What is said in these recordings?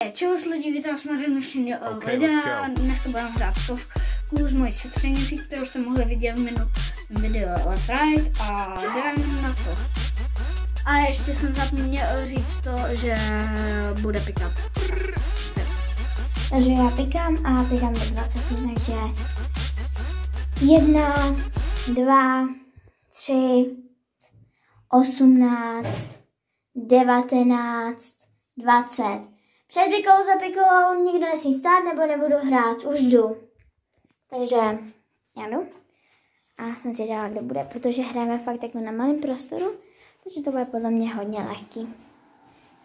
Čau lidi, vítám jsme dnešní videa. Dneska budeme hrát stovku s mojí setřenicí, kterou jste mohli vidět v minulém videu Let's Ride a jdeme na to. A ještě jsem zapomněl říct to, že bude pick-up. Takže já pikám a pikám do 20, takže 1, 2, 3, 18, 19, 20. Před pikou za pikou nikdo nesmí stát nebo nebudu hrát, už jdu. Takže já jdu. A jsem si dala, kdo bude, protože hrajeme fakt takhle na malém prostoru, takže to bude podle mě hodně lehký.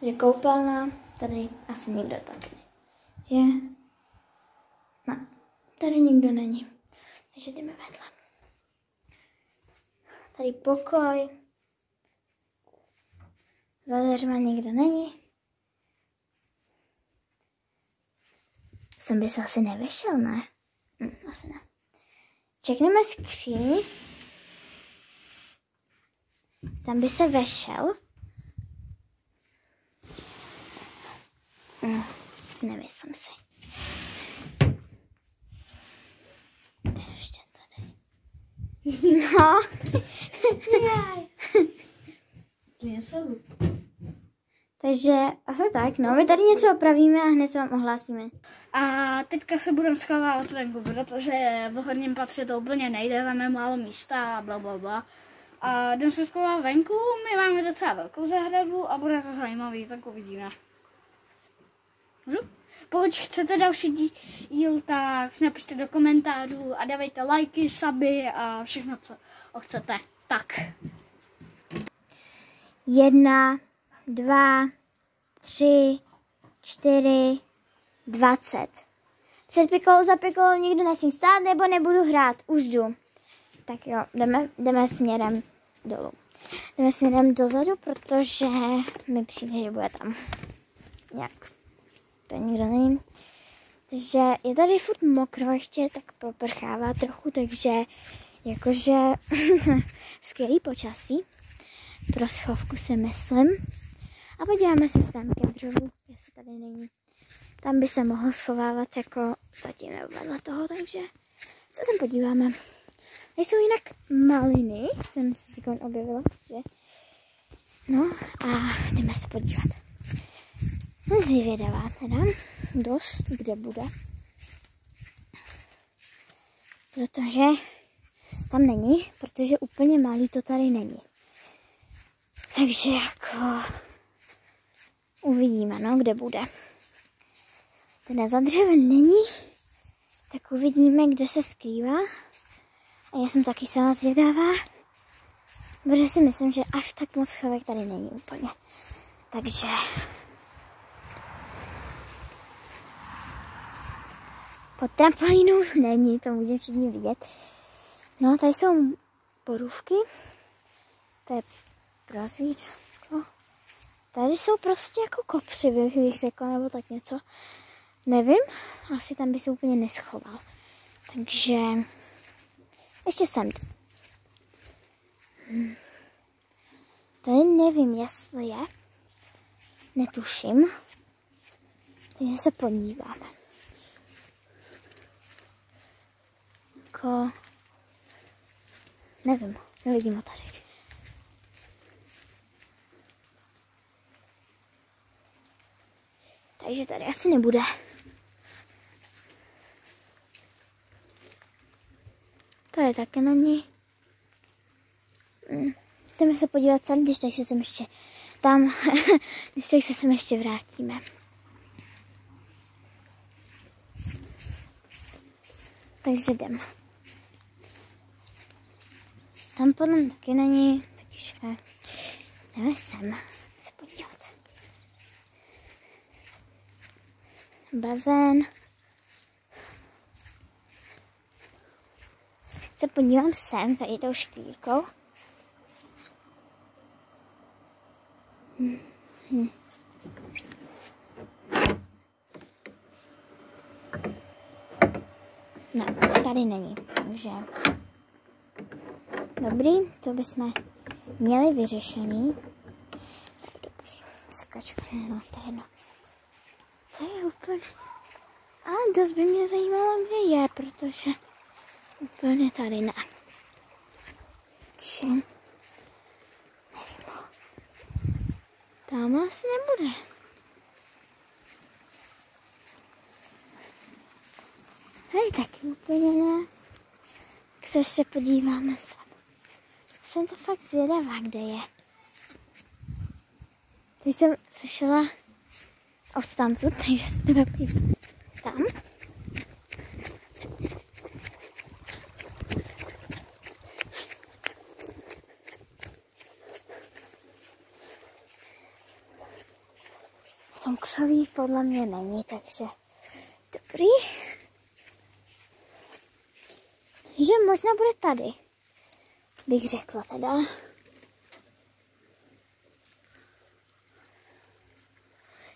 Takže koupelna, tady asi nikdo tak je. No, tady nikdo není. Takže jdeme vedle. Tady pokoj. Za dveřma nikdo není. Sem by se asi nevešel, ne? Asi ne. Čekneme skříň. Tam by se vešel. Nemyslím si. Ještě tady. No. Takže asi tak, no, my tady něco opravíme a hned se vám ohlásíme. A teďka se budeme schovávat venku, protože v horním patře to úplně nejde, tam je málo místa a blablabla. A jdeme se schovávat venku, my máme docela velkou zahradu a bude to zajímavý, tak uvidíme. Pokud chcete další díl, tak napište do komentářů a dávejte lajky, suby a všechno, co chcete. Tak. 1, 2, 3, 4, 20. Před pikou za pikou nikdo nesmí stát nebo nebudu hrát, už jdu. Tak jo, jdeme směrem dolů. Jdeme směrem dozadu, protože mi přijde, že bude tam nějak. To nikdo není. Takže je tady furt mokro, ještě tak poprchává trochu, takže jakože skvělý počasí. Pro schovku si myslím. A podíváme se sem ke dřevu, jestli tady není. Tam by se mohl schovávat jako zatím nebo vedle toho, takže se sem podíváme. Tady jsou jinak maliny, jsem si říkal objevila, že? No a jdeme se podívat. Jsem zvědavá teda dost, kde bude. Protože tam není, protože úplně malý to tady není. Takže jako uvidíme, no, kde bude. Teda za dřevem není, tak uvidíme, kde se skrývá. A já jsem taky sama zvědavá, protože si myslím, že až tak moc chovek tady není úplně. Takže pod trampolínou není, to můžeme všichni vidět. No, tady jsou borůvky. To je pro zvířátko. Tady jsou prostě jako kopři, bych řekla, nebo tak něco. Nevím, asi tam by se úplně neschoval. Takže ještě sem. Tady nevím, jestli je. Netuším. Takže se podíváme. Jako nevím, nevidím ho tady. Takže tady asi nebude. Tady taky není. Jdeme se podívat sem, když tak se sem ještě tam, když tak se sem ještě vrátíme. Takže jdem. Tam podle mě taky není, takže jdeme sem se podívat. Bazén. Se podívám sem, tady tou škvírkou. No, tady není, takže dobrý, to bychom měli vyřešený. Dobrý, sakačka, no to je jedno. To je úplně... Ale dost by mě zajímalo, kde je, protože úplně tady ne. Takže... Nevím. Tam asi nebude. Hej, taky úplně ne. Tak se ještě podíváme sem. Jsem to fakt zvědavá, kde je. Teď jsem slyšela odtamtud, takže se jdeme podívat tam. V tom křoví podle mě není, takže dobrý. Že možná bude tady, bych řekla teda.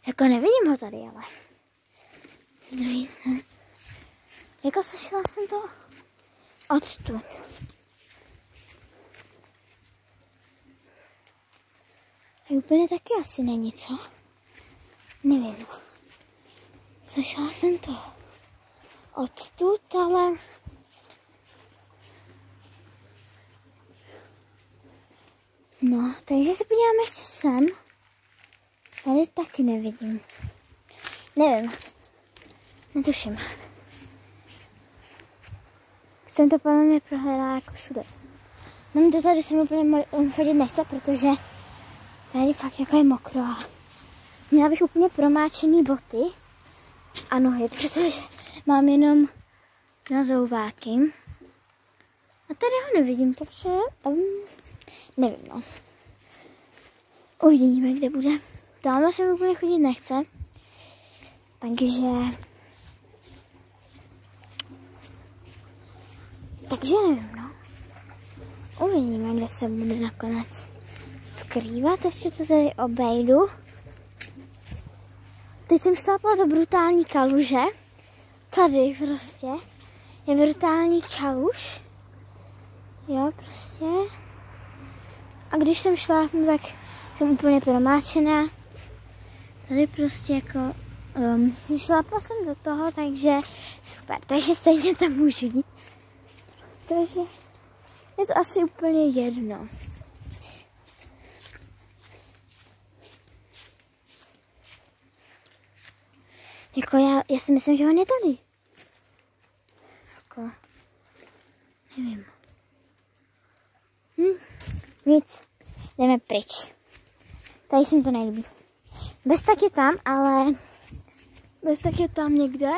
Jako nevidím ho tady, ale. Jako slyšela jsem to odtud. A úplně taky asi není, co? Nevím. Slyšela jsem to odtud, ale... No, takže se podíváme ještě sem. Tady taky nevidím. Nevím. Netuším. Jsem to podle mě prohledala jako všude. Mám dozadu, se mi úplně chodit nechce, protože tady fakt jako je mokro. Měla bych úplně promáčený boty a nohy, protože mám jenom na zouváky. A tady ho nevidím, takže nevím, no. Uvidíme, kde bude. Tamhle se mi úplně chodit nechce. Takže nevím, no. Uvidíme, kde se bude nakonec skrývat. Ještě to tady obejdu. Teď jsem šlápla do brutální kaluže. Tady prostě je brutální kaluž. Jo, prostě. A když jsem šlápnu, tak jsem úplně promáčená. Tady prostě jako šlápla jsem do toho, takže super. Takže stejně tam můžu jít. Takže je to asi úplně jedno. Jako já si myslím, že on je tady. Jako, nevím. Nic, jdeme pryč. Tady se mi to nelíbí. Beztak je tam, ale... Beztak je tam někde.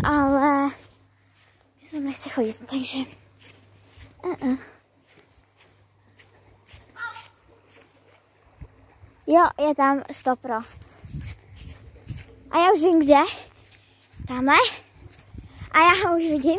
Ale... Já tam nechci chodit, takže... Jo, je tam 100%. A já už vím kde. Tamhle. A já ho už vidím.